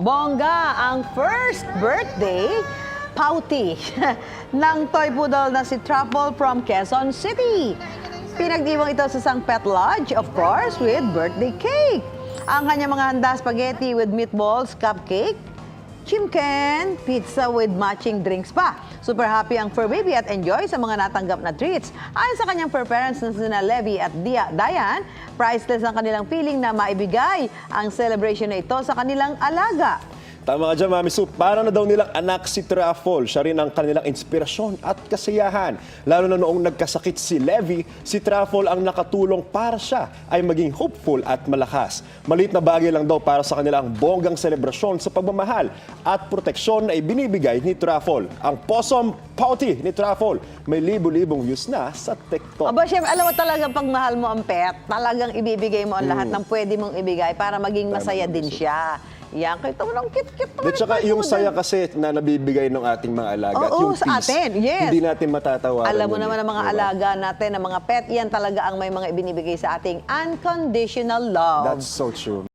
Bongga ang first birthday pauti ng toy poodle na si Truffle from Quezon City. Pinagdiwang ito sa isang pet lodge, of course, with birthday cake. Ang kanyang mga handa, spaghetti with meatballs, cupcake, chimken, pizza with matching drinks pa. Super happy ang fur baby at enjoy sa mga natanggap na treats. Ayon sa kanyang fur parents na sina Levi at Diane, priceless ang kanilang feeling na maibigay ang celebration na ito sa kanilang alaga. Tama ka dyan, Mami Sue. Para na daw nilang anak si Truffle. Siya rin ang kanilang inspirasyon at kasiyahan. Lalo na noong nagkasakit si Levi, si Truffle ang nakatulong para siya ay maging hopeful at malakas. Maliit na bagay lang daw para sa kanilang bonggang selebrasyon sa pagmamahal at proteksyon na ibinibigay ni Truffle. Ang possum pouty ni Truffle may libo-libong views na sa TikTok. Aba, Chef, alam mo talagang pag mahal mo ang pet, talagang ibibigay mo ang lahat ng pwede mong ibigay para maging masaya din siya. Yan, kahit mo nang cute-cute naman. At saka yung saya kasi na nabibigay ng ating mga alaga at yung sa peace, atin, yes. hindi natin matatawaran. Alam mo yun naman ang mga diba? alaga natin, ang mga pet, yan talaga ang may mga ibinibigay sa ating unconditional love. That's so true.